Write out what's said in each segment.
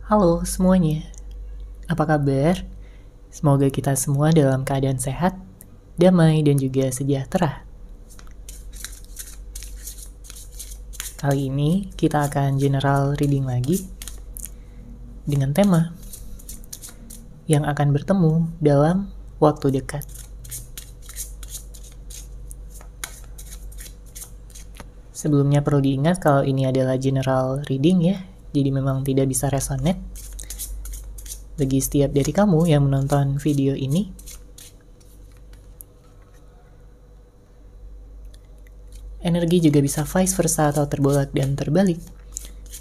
Halo semuanya, apa kabar? Semoga kita semua dalam keadaan sehat, damai, dan juga sejahtera. Kali ini kita akan general reading lagi dengan tema yang akan bertemu dalam waktu dekat. Sebelumnya perlu diingat kalau ini adalah general reading ya, jadi memang tidak bisa resonate. Bagi setiap dari kamu yang menonton video ini, energi juga bisa vice versa atau terbolak dan terbalik.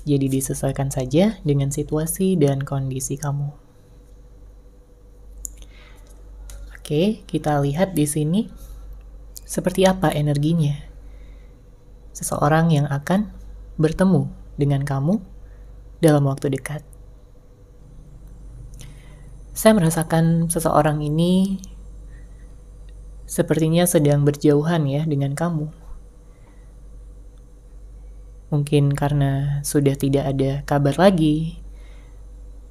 Jadi disesuaikan saja dengan situasi dan kondisi kamu. Oke, kita lihat di sini seperti apa energinya. Seseorang yang akan bertemu dengan kamu dalam waktu dekat. Saya merasakan seseorang ini sepertinya sedang berjauhan ya dengan kamu. Mungkin karena sudah tidak ada kabar lagi.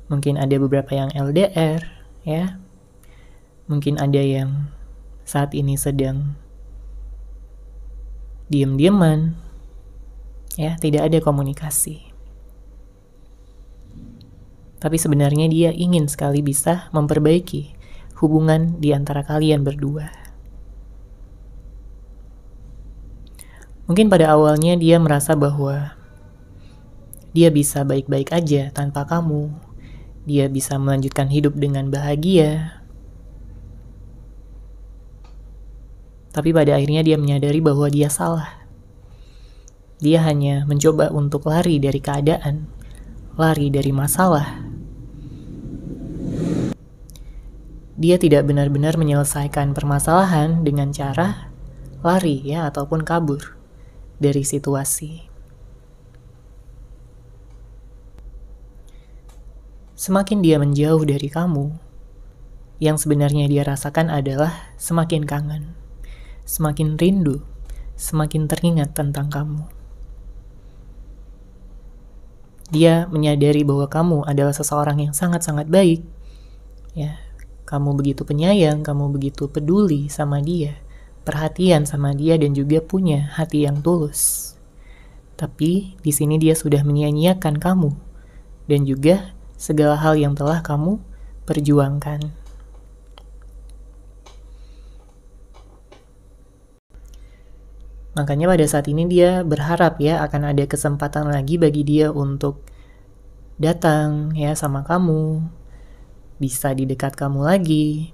Mungkin ada beberapa yang LDR ya. Mungkin ada yang saat ini sedang diam-diaman ya, tidak ada komunikasi. Tapi sebenarnya dia ingin sekali bisa memperbaiki hubungan di antara kalian berdua. Mungkin pada awalnya dia merasa bahwa dia bisa baik-baik aja tanpa kamu. Dia bisa melanjutkan hidup dengan bahagia. Tapi pada akhirnya dia menyadari bahwa dia salah. Dia hanya mencoba untuk lari dari keadaan, lari dari masalah. Dia tidak benar-benar menyelesaikan permasalahan dengan cara lari ya ataupun kabur dari situasi. Semakin dia menjauh dari kamu, yang sebenarnya dia rasakan adalah semakin kangen, semakin rindu, semakin teringat tentang kamu. Dia menyadari bahwa kamu adalah seseorang yang sangat-sangat baik. Ya, kamu begitu penyayang, kamu begitu peduli sama dia, perhatian sama dia, dan juga punya hati yang tulus. Tapi di sini dia sudah menyia-nyiakan kamu dan juga segala hal yang telah kamu perjuangkan. Makanya pada saat ini dia berharap ya akan ada kesempatan lagi bagi dia untuk datang ya sama kamu, bisa di dekat kamu lagi,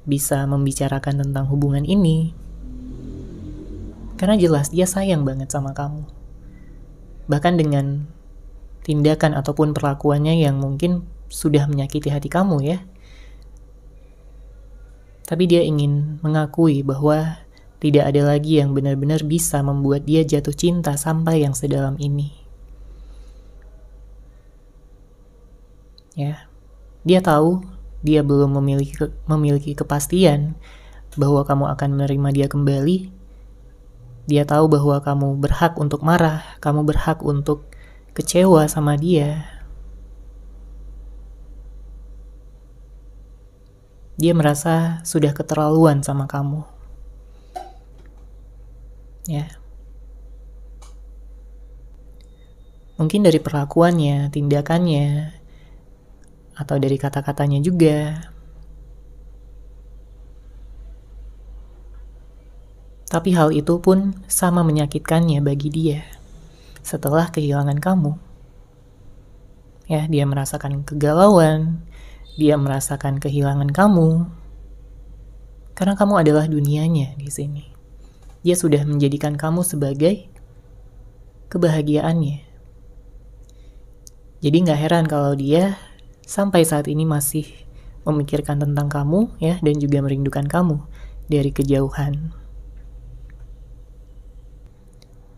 bisa membicarakan tentang hubungan ini. Karena jelas dia sayang banget sama kamu. Bahkan dengan tindakan ataupun perlakuannya yang mungkin sudah menyakiti hati kamu ya. Tapi dia ingin mengakui bahwa tidak ada lagi yang benar-benar bisa membuat dia jatuh cinta sampai yang sedalam ini. Ya. Dia tahu dia belum memiliki kepastian bahwa kamu akan menerima dia kembali. Dia tahu bahwa kamu berhak untuk marah, kamu berhak untuk kecewa sama dia. Dia merasa sudah keterlaluan sama kamu. Ya. Mungkin dari perlakuannya, tindakannya, atau dari kata-katanya juga. Tapi hal itu pun sama menyakitkannya bagi dia setelah kehilangan kamu. Ya, dia merasakan kegalauan, dia merasakan kehilangan kamu. Karena kamu adalah dunianya di sini. Dia sudah menjadikan kamu sebagai kebahagiaannya. Jadi gak heran kalau dia sampai saat ini masih memikirkan tentang kamu ya, dan juga merindukan kamu dari kejauhan.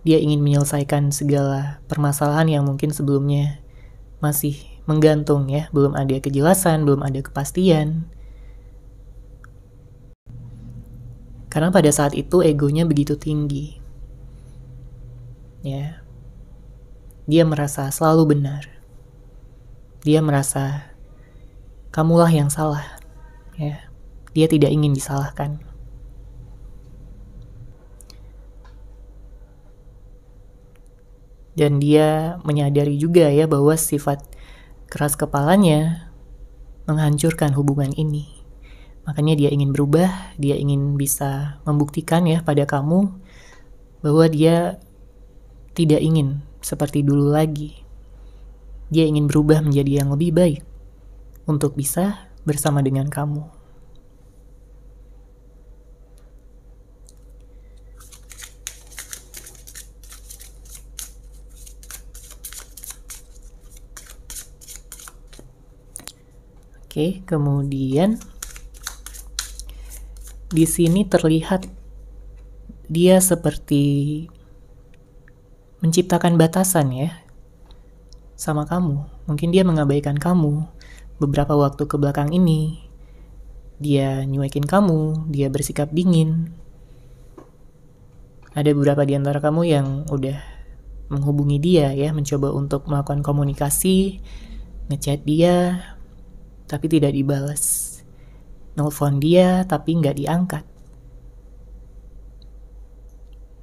Dia ingin menyelesaikan segala permasalahan yang mungkin sebelumnya masih menggantung ya, belum ada kejelasan, belum ada kepastian. Karena pada saat itu egonya begitu tinggi. Ya. Dia merasa selalu benar. Dia merasa kamulah yang salah, ya. Dia tidak ingin disalahkan. Dan dia menyadari juga ya bahwa sifat keras kepalanya menghancurkan hubungan ini. Makanya dia ingin berubah, dia ingin bisa membuktikan ya pada kamu bahwa dia tidak ingin seperti dulu lagi. Dia ingin berubah menjadi yang lebih baik untuk bisa bersama dengan kamu. Oke, kemudian di sini terlihat dia seperti menciptakan batasan ya sama kamu. Mungkin dia mengabaikan kamu beberapa waktu ke belakang ini. Dia nyuekin kamu, dia bersikap dingin. Ada beberapa di antara kamu yang udah menghubungi dia ya, mencoba untuk melakukan komunikasi, ngechat dia, tapi tidak dibalas. Nelfon dia, tapi nggak diangkat.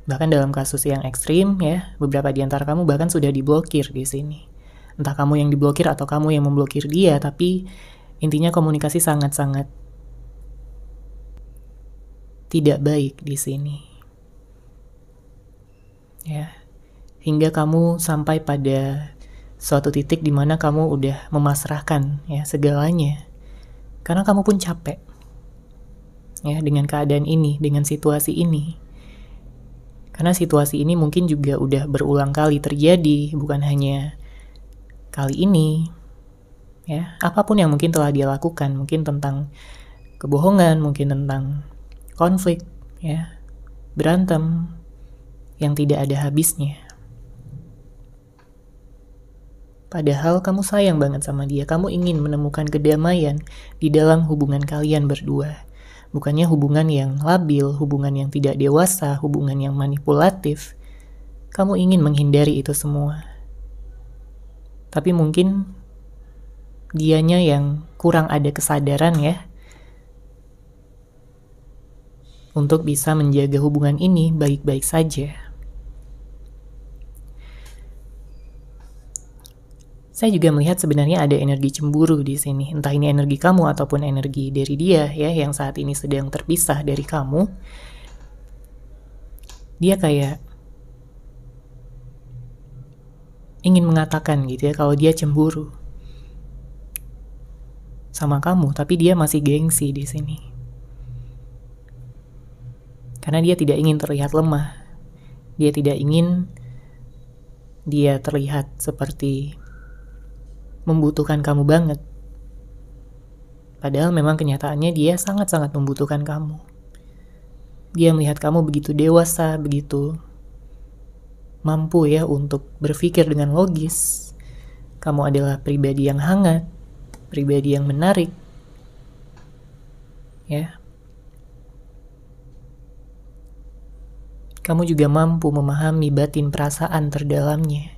Bahkan dalam kasus yang ekstrim ya, beberapa di antara kamu bahkan sudah diblokir di sini. Entah kamu yang diblokir atau kamu yang memblokir dia, tapi intinya komunikasi sangat-sangat tidak baik di sini. Ya, hingga kamu sampai pada suatu titik di mana kamu udah memasrahkan ya segalanya. Karena kamu pun capek ya dengan keadaan ini, dengan situasi ini. Karena situasi ini mungkin juga udah berulang kali terjadi, bukan hanya kali ini. Ya, apapun yang mungkin telah dia lakukan, mungkin tentang kebohongan, mungkin tentang konflik, ya, berantem yang tidak ada habisnya. Padahal kamu sayang banget sama dia, kamu ingin menemukan kedamaian di dalam hubungan kalian berdua. Bukannya hubungan yang labil, hubungan yang tidak dewasa, hubungan yang manipulatif. Kamu ingin menghindari itu semua. Tapi mungkin dianya yang kurang ada kesadaran ya, untuk bisa menjaga hubungan ini baik-baik saja. Saya juga melihat sebenarnya ada energi cemburu di sini. Entah ini energi kamu ataupun energi dari dia ya, yang saat ini sedang terpisah dari kamu. Dia kayak ingin mengatakan gitu ya, kalau dia cemburu sama kamu, tapi dia masih gengsi di sini. Karena dia tidak ingin terlihat lemah. Dia tidak ingin dia terlihat seperti membutuhkan kamu banget. Padahal memang kenyataannya dia sangat-sangat membutuhkan kamu. Dia melihat kamu begitu dewasa, begitu mampu ya untuk berpikir dengan logis. Kamu adalah pribadi yang hangat, pribadi yang menarik. Ya. Kamu juga mampu memahami batin perasaan terdalamnya.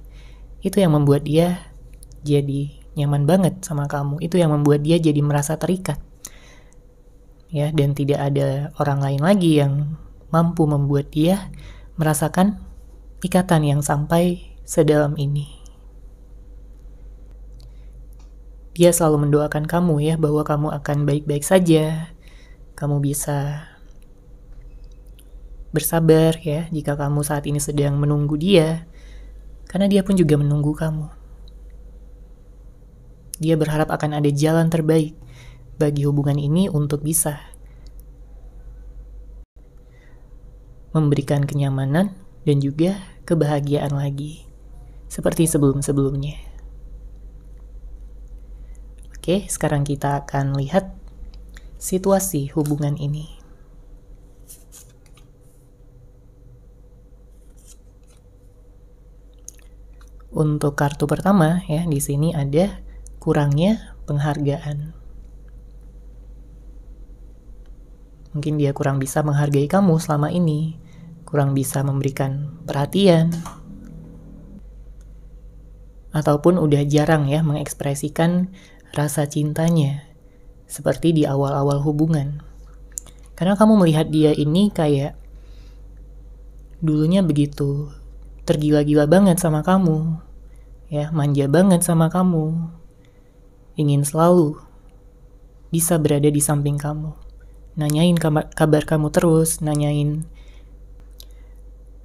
Itu yang membuat dia jadi nyaman banget sama kamu. Itu yang membuat dia jadi merasa terikat. Ya, dan tidak ada orang lain lagi yang mampu membuat dia merasakan ikatan yang sampai sedalam ini. Dia selalu mendoakan kamu ya, bahwa kamu akan baik-baik saja. Kamu bisa bersabar ya, jika kamu saat ini sedang menunggu dia. Karena dia pun juga menunggu kamu. Dia berharap akan ada jalan terbaik bagi hubungan ini untuk bisa memberikan kenyamanan dan juga kebahagiaan lagi, seperti sebelum-sebelumnya. Oke, sekarang kita akan lihat situasi hubungan ini. Untuk kartu pertama ya, di sini ada kurangnya penghargaan. Mungkin dia kurang bisa menghargai kamu selama ini, kurang bisa memberikan perhatian, ataupun udah jarang ya mengekspresikan rasa cintanya seperti di awal-awal hubungan. Karena kamu melihat dia ini kayak dulunya begitu tergila-gila banget sama kamu, ya, manja banget sama kamu, ingin selalu bisa berada di samping kamu, nanyain kabar kamu terus, nanyain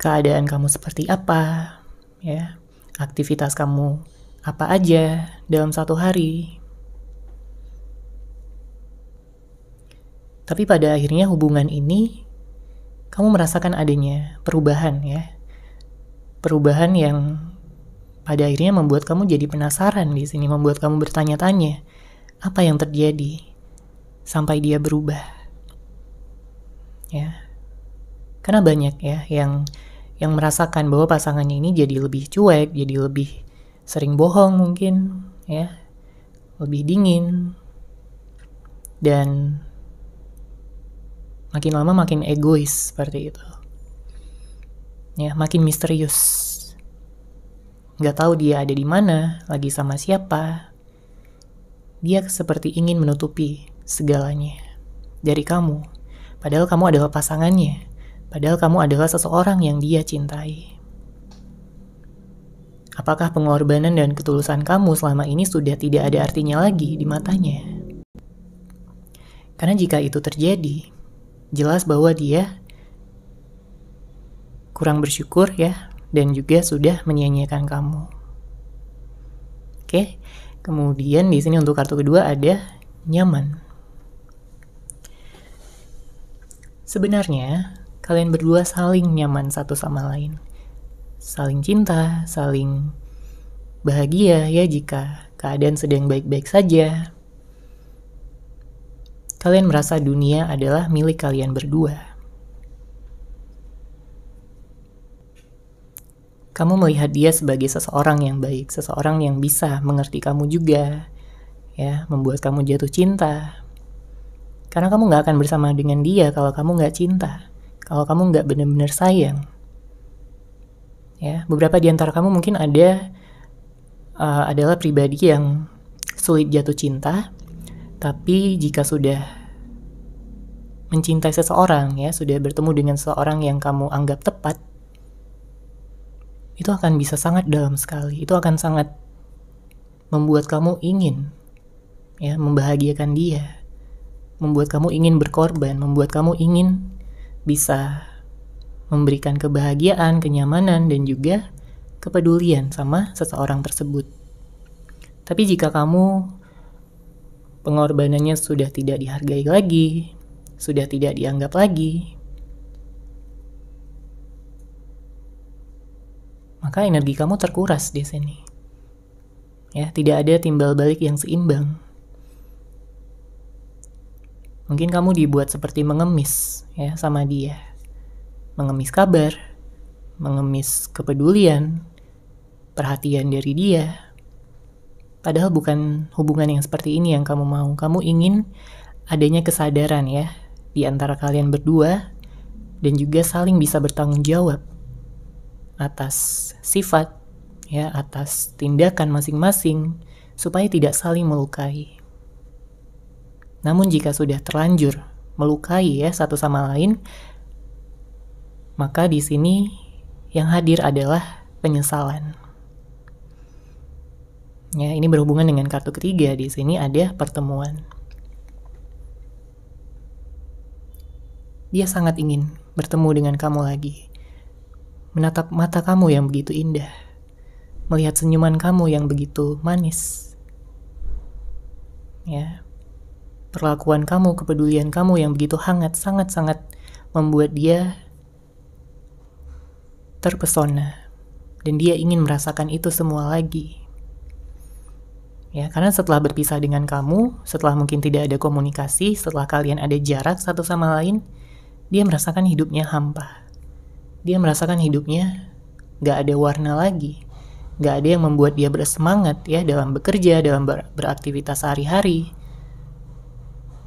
keadaan kamu seperti apa, ya, aktivitas kamu apa aja dalam satu hari. Tapi pada akhirnya hubungan ini kamu merasakan adanya perubahan ya. Perubahan yang pada akhirnya membuat kamu jadi penasaran di sini, membuat kamu bertanya-tanya apa yang terjadi sampai dia berubah. Ya. Karena banyak ya yang merasakan bahwa pasangannya ini jadi lebih cuek, jadi lebih sering bohong mungkin, ya. Lebih dingin. Dan makin lama makin egois seperti itu. Ya, makin misterius. Nggak tahu dia ada di mana, lagi sama siapa. Dia seperti ingin menutupi segalanya dari kamu. Padahal kamu adalah pasangannya. Padahal kamu adalah seseorang yang dia cintai. Apakah pengorbanan dan ketulusan kamu selama ini sudah tidak ada artinya lagi di matanya? Karena jika itu terjadi, jelas bahwa dia kurang bersyukur ya, dan juga sudah menyia-nyiakan kamu. Oke, kemudian di sini untuk kartu kedua ada nyaman. Sebenarnya kalian berdua saling nyaman satu sama lain, saling cinta, saling bahagia ya jika keadaan sedang baik-baik saja. Kalian merasa dunia adalah milik kalian berdua. Kamu melihat dia sebagai seseorang yang baik, seseorang yang bisa mengerti kamu juga, ya, membuat kamu jatuh cinta. Karena kamu gak akan bersama dengan dia kalau kamu gak cinta, kalau kamu gak benar-benar sayang. Ya, beberapa di antara kamu mungkin adalah pribadi yang sulit jatuh cinta, tapi jika sudah mencintai seseorang, ya, sudah bertemu dengan seseorang yang kamu anggap tepat, itu akan bisa sangat dalam sekali. Itu akan sangat membuat kamu ingin ya membahagiakan dia, membuat kamu ingin berkorban, membuat kamu ingin bisa memberikan kebahagiaan, kenyamanan, dan juga kepedulian sama seseorang tersebut. Tapi jika kamu pengorbanannya sudah tidak dihargai lagi, sudah tidak dianggap lagi, maka energi kamu terkuras di sini. Ya, tidak ada timbal balik yang seimbang. Mungkin kamu dibuat seperti mengemis ya sama dia. Mengemis kabar, mengemis kepedulian, perhatian dari dia. Padahal bukan hubungan yang seperti ini yang kamu mau. Kamu ingin adanya kesadaran ya di antara kalian berdua, dan juga saling bisa bertanggung jawab atas sifat, ya, atas tindakan masing-masing, supaya tidak saling melukai. Namun jika sudah terlanjur melukai ya satu sama lain, maka di sini yang hadir adalah penyesalan. Ya, ini berhubungan dengan kartu ketiga. Di sini ada pertemuan. Dia sangat ingin bertemu dengan kamu lagi. Menatap mata kamu yang begitu indah, melihat senyuman kamu yang begitu manis, ya, perlakuan kamu, kepedulian kamu yang begitu hangat, sangat-sangat membuat dia terpesona, dan dia ingin merasakan itu semua lagi. Ya, karena setelah berpisah dengan kamu, setelah mungkin tidak ada komunikasi, setelah kalian ada jarak satu sama lain, dia merasakan hidupnya hampa. Dia merasakan hidupnya gak ada warna lagi, gak ada yang membuat dia bersemangat ya dalam bekerja, dalam beraktivitas sehari-hari.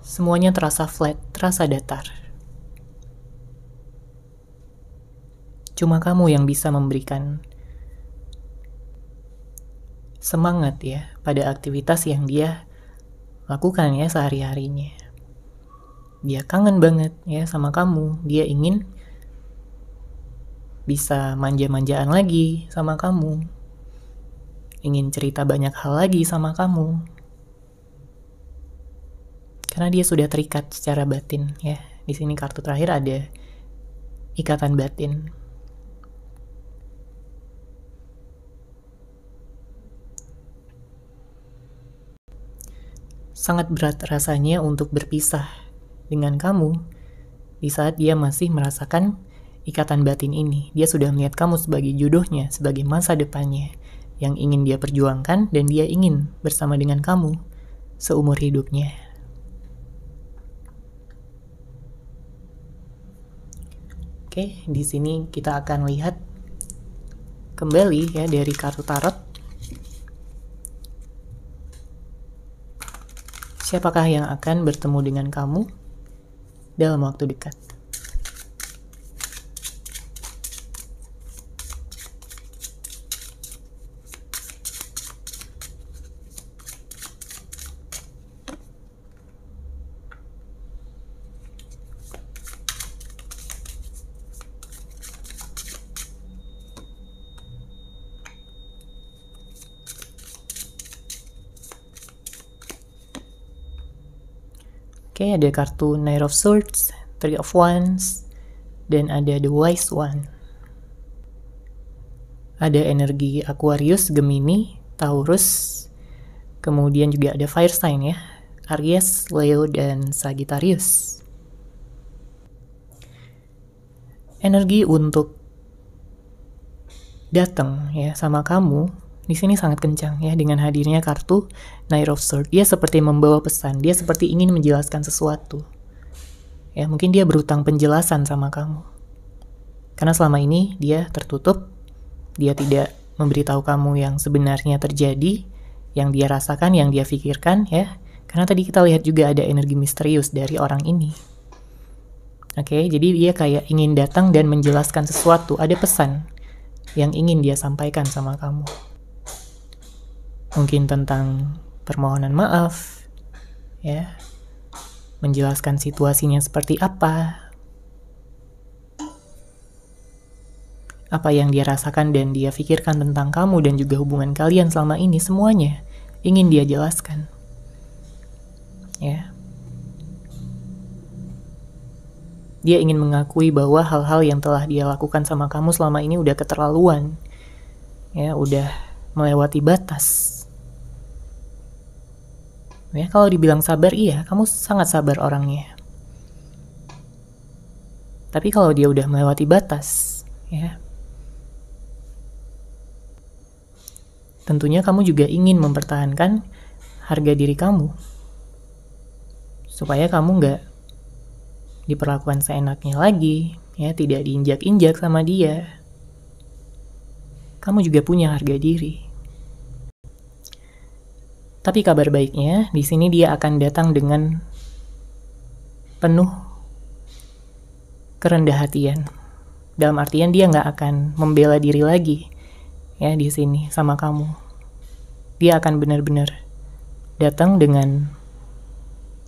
Semuanya terasa flat, terasa datar. Cuma kamu yang bisa memberikan semangat ya pada aktivitas yang dia lakukan ya sehari-harinya. Dia kangen banget ya sama kamu, dia ingin bisa manja-manjaan lagi sama kamu, ingin cerita banyak hal lagi sama kamu. Karena dia sudah terikat secara batin ya. Di sini kartu terakhir ada ikatan batin. Sangat berat rasanya untuk berpisah dengan kamu di saat dia masih merasakan ikatan batin ini. Dia sudah melihat kamu sebagai jodohnya, sebagai masa depannya yang ingin dia perjuangkan, dan dia ingin bersama dengan kamu seumur hidupnya. Oke, di sini kita akan lihat kembali ya dari kartu tarot. Siapakah yang akan bertemu dengan kamu dalam waktu dekat? Oke, ada kartu Knight of Swords, Three of Wands, dan ada The Wise One. Ada energi Aquarius, Gemini, Taurus, kemudian juga ada fire sign ya, Aries, Leo, dan Sagittarius. Energi untuk datang ya sama kamu di sini sangat kencang ya dengan hadirnya kartu Knight of Swords. Dia seperti membawa pesan, dia seperti ingin menjelaskan sesuatu. Ya, mungkin dia berutang penjelasan sama kamu. Karena selama ini dia tertutup, dia tidak memberitahu kamu yang sebenarnya terjadi, yang dia rasakan, yang dia pikirkan ya. Karena tadi kita lihat juga ada energi misterius dari orang ini. Oke, jadi dia kayak ingin datang dan menjelaskan sesuatu, ada pesan yang ingin dia sampaikan sama kamu. Mungkin tentang permohonan maaf, ya, menjelaskan situasinya seperti apa yang dia rasakan dan dia pikirkan tentang kamu dan juga hubungan kalian selama ini, semuanya ingin dia jelaskan. Ya. Dia ingin mengakui bahwa hal-hal yang telah dia lakukan sama kamu selama ini udah keterlaluan. Ya, udah melewati batas. Ya, kalau dibilang sabar, iya, kamu sangat sabar orangnya. Tapi kalau dia udah melewati batas, ya, tentunya kamu juga ingin mempertahankan harga diri kamu. Supaya kamu nggak diperlakukan seenaknya lagi, ya, tidak diinjak-injak sama dia. Kamu juga punya harga diri. Tapi kabar baiknya, di sini dia akan datang dengan penuh kerendah hatian. Dalam artian dia nggak akan membela diri lagi, ya, di sini sama kamu. Dia akan benar-benar datang dengan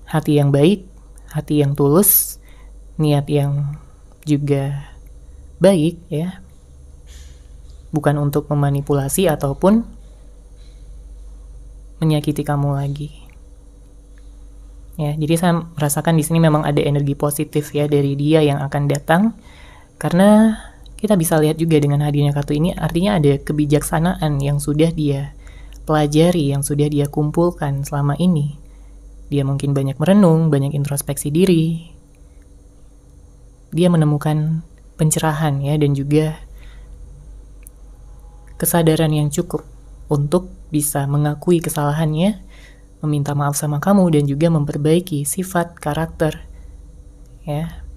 hati yang baik, hati yang tulus, niat yang juga baik, ya. Bukan untuk memanipulasi ataupun menyakiti kamu lagi. Ya, jadi saya merasakan di sini memang ada energi positif ya dari dia yang akan datang, karena kita bisa lihat juga dengan hadirnya kartu ini, artinya ada kebijaksanaan yang sudah dia pelajari, yang sudah dia kumpulkan selama ini. Dia mungkin banyak merenung, banyak introspeksi diri. Dia menemukan pencerahan ya, dan juga kesadaran yang cukup untuk bisa mengakui kesalahannya, meminta maaf sama kamu, dan juga memperbaiki sifat, karakter, ya,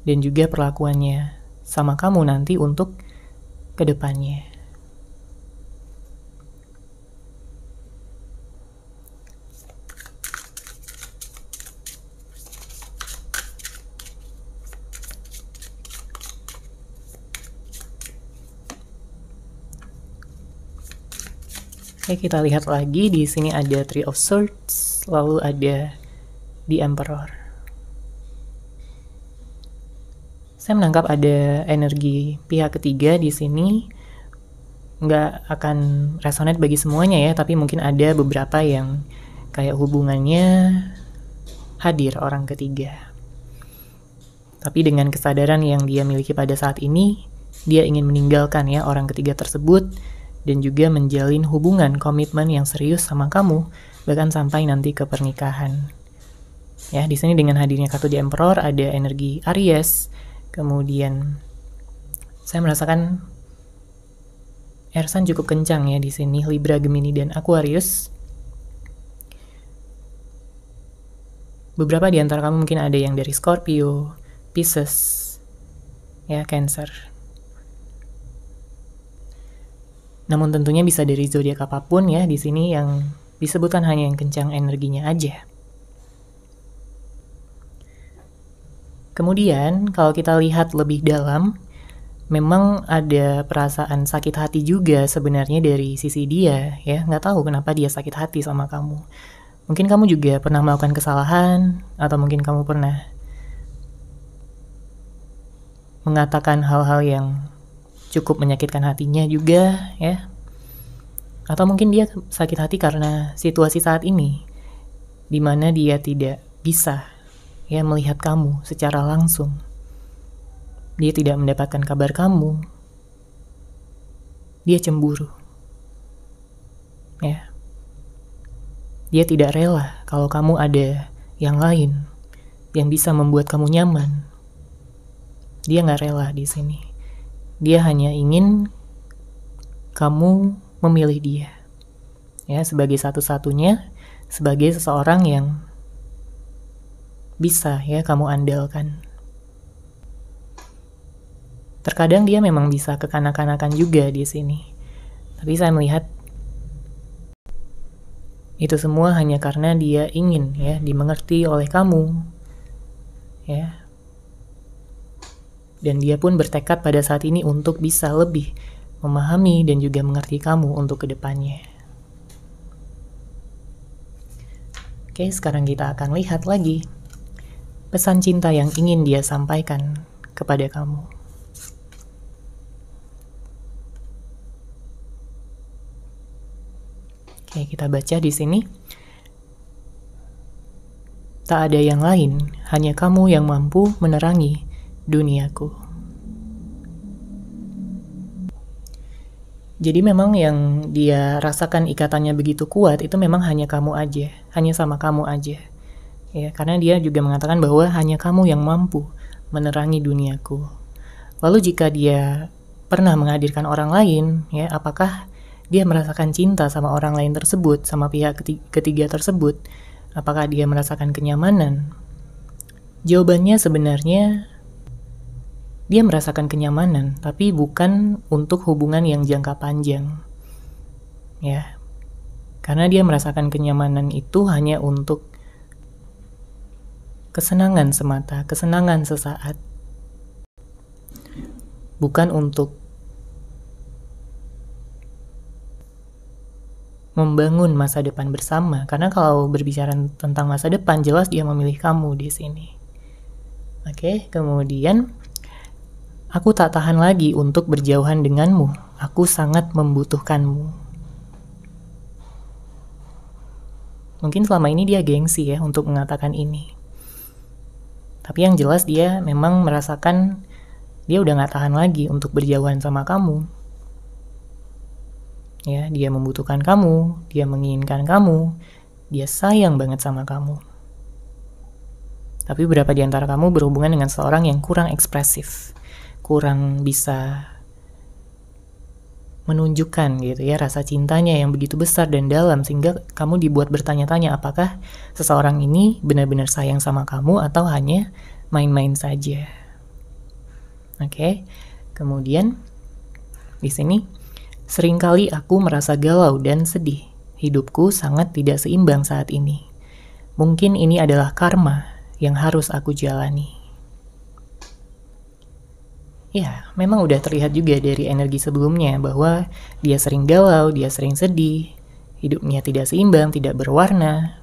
dan juga perlakuannya sama kamu nanti untuk kedepannya. Oke, kita lihat lagi. Di sini ada Three of Swords, lalu ada The Emperor. Saya menangkap ada energi pihak ketiga di sini. Nggak akan resonate bagi semuanya ya, tapi mungkin ada beberapa yang kayak hubungannya hadir orang ketiga. Tapi dengan kesadaran yang dia miliki pada saat ini, dia ingin meninggalkan ya orang ketiga tersebut dan juga menjalin hubungan komitmen yang serius sama kamu, bahkan sampai nanti ke pernikahan. Ya, di sini dengan hadirnya kartu The Emperor ada energi Aries. Kemudian saya merasakan Ersan cukup kencang ya di sini, Libra, Gemini, dan Aquarius. Beberapa di antara kamu mungkin ada yang dari Scorpio, Pisces, ya, Cancer. Namun tentunya bisa dari zodiak apapun ya, di sini yang disebutkan hanya yang kencang energinya aja. Kemudian kalau kita lihat lebih dalam, memang ada perasaan sakit hati juga sebenarnya dari sisi dia ya. Nggak tahu kenapa dia sakit hati sama kamu. Mungkin kamu juga pernah melakukan kesalahan, atau mungkin kamu pernah mengatakan hal-hal yang cukup menyakitkan hatinya juga ya. Atau mungkin dia sakit hati karena situasi saat ini, di mana dia tidak bisa ya melihat kamu secara langsung. Dia tidak mendapatkan kabar kamu. Dia cemburu. Ya. Dia tidak rela kalau kamu ada yang lain yang bisa membuat kamu nyaman. Dia nggak rela di sini. Dia hanya ingin kamu memilih dia. Ya, sebagai satu-satunya, sebagai seseorang yang bisa ya kamu andalkan. Terkadang dia memang bisa kekanak-kanakan juga di sini. Tapi saya melihat itu semua hanya karena dia ingin ya dimengerti oleh kamu. Ya. Dan dia pun bertekad pada saat ini untuk bisa lebih memahami dan juga mengerti kamu untuk kedepannya. Oke, sekarang kita akan lihat lagi pesan cinta yang ingin dia sampaikan kepada kamu. Oke, kita baca di sini. Tak ada yang lain, hanya kamu yang mampu menerangi duniaku. Jadi memang yang dia rasakan ikatannya begitu kuat itu memang hanya kamu aja, hanya sama kamu aja. Ya, karena dia juga mengatakan bahwa hanya kamu yang mampu menerangi duniaku. Lalu jika dia pernah menghadirkan orang lain, ya, apakah dia merasakan cinta sama orang lain tersebut, sama pihak ketiga tersebut? Apakah dia merasakan kenyamanan? Jawabannya sebenarnya dia merasakan kenyamanan, tapi bukan untuk hubungan yang jangka panjang. Ya. Karena dia merasakan kenyamanan itu hanya untuk kesenangan semata, kesenangan sesaat. Bukan untuk membangun masa depan bersama. Karena kalau berbicara tentang masa depan, jelas dia memilih kamu di sini. Oke, kemudian aku tak tahan lagi untuk berjauhan denganmu. Aku sangat membutuhkanmu. Mungkin selama ini dia gengsi ya untuk mengatakan ini. Tapi yang jelas dia memang merasakan dia udah gak tahan lagi untuk berjauhan sama kamu. Ya, dia membutuhkan kamu, dia menginginkan kamu, dia sayang banget sama kamu. Tapi beberapa di antara kamu berhubungan dengan seorang yang kurang ekspresif, kurang bisa menunjukkan gitu ya rasa cintanya yang begitu besar dan dalam, sehingga kamu dibuat bertanya-tanya apakah seseorang ini benar-benar sayang sama kamu atau hanya main-main saja. Oke. Kemudian di sini, seringkali aku merasa galau dan sedih. Hidupku sangat tidak seimbang saat ini. Mungkin ini adalah karma yang harus aku jalani. Ya, memang udah terlihat juga dari energi sebelumnya bahwa dia sering galau, dia sering sedih, hidupnya tidak seimbang, tidak berwarna,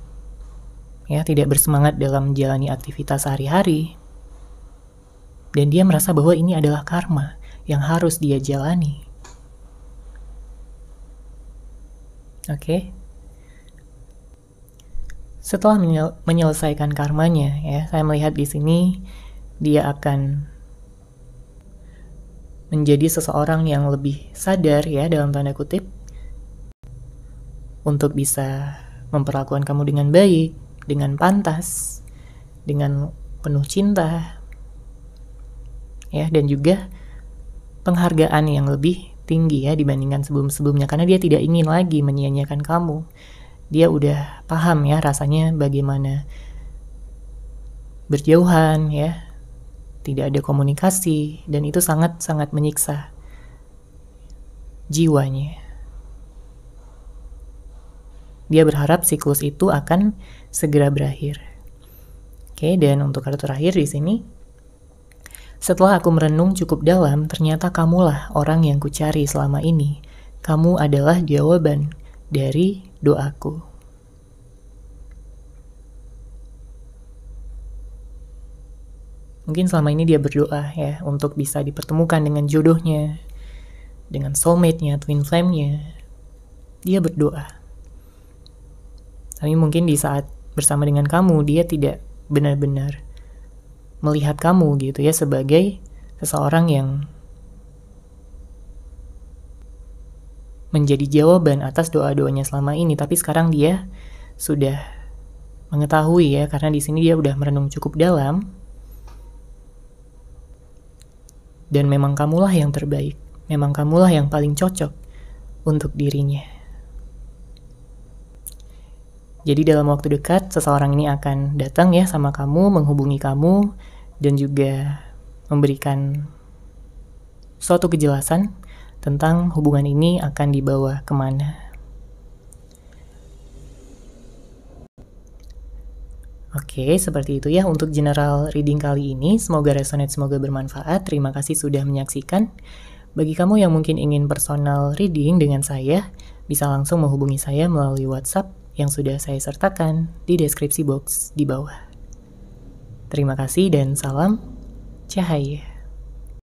ya, tidak bersemangat dalam menjalani aktivitas sehari-hari. Dan dia merasa bahwa ini adalah karma yang harus dia jalani. Oke. Setelah menyelesaikan karmanya, ya, saya melihat di sini dia akan menjadi seseorang yang lebih sadar, ya, dalam tanda kutip, untuk bisa memperlakukan kamu dengan baik, dengan pantas, dengan penuh cinta, ya, dan juga penghargaan yang lebih tinggi, ya, dibandingkan sebelum-sebelumnya, karena dia tidak ingin lagi menyia-nyiakan kamu. Dia udah paham, ya, rasanya bagaimana berjauhan, ya, tidak ada komunikasi, dan itu sangat-sangat menyiksa jiwanya. Dia berharap siklus itu akan segera berakhir. Oke, dan untuk kartu terakhir di sini, setelah aku merenung cukup dalam, ternyata kamulah orang yang kucari selama ini. Kamu adalah jawaban dari doaku. Mungkin selama ini dia berdoa, ya, untuk bisa dipertemukan dengan jodohnya, dengan soulmate-nya, twin flame-nya. Dia berdoa. Tapi mungkin di saat bersama dengan kamu, dia tidak benar-benar melihat kamu gitu, ya, sebagai seseorang yang menjadi jawaban atas doa-doanya selama ini. Tapi sekarang dia sudah mengetahui, ya, karena di sini dia udah merenung cukup dalam. Dan memang kamulah yang terbaik. Memang kamulah yang paling cocok untuk dirinya. Jadi dalam waktu dekat, seseorang ini akan datang, ya, sama kamu, menghubungi kamu, dan juga memberikan suatu kejelasan tentang hubungan ini akan dibawa kemana. Oke, seperti itu, ya, untuk general reading kali ini. Semoga resonate, semoga bermanfaat. Terima kasih sudah menyaksikan. Bagi kamu yang mungkin ingin personal reading dengan saya, bisa langsung menghubungi saya melalui WhatsApp yang sudah saya sertakan di deskripsi box di bawah. Terima kasih dan salam cahaya.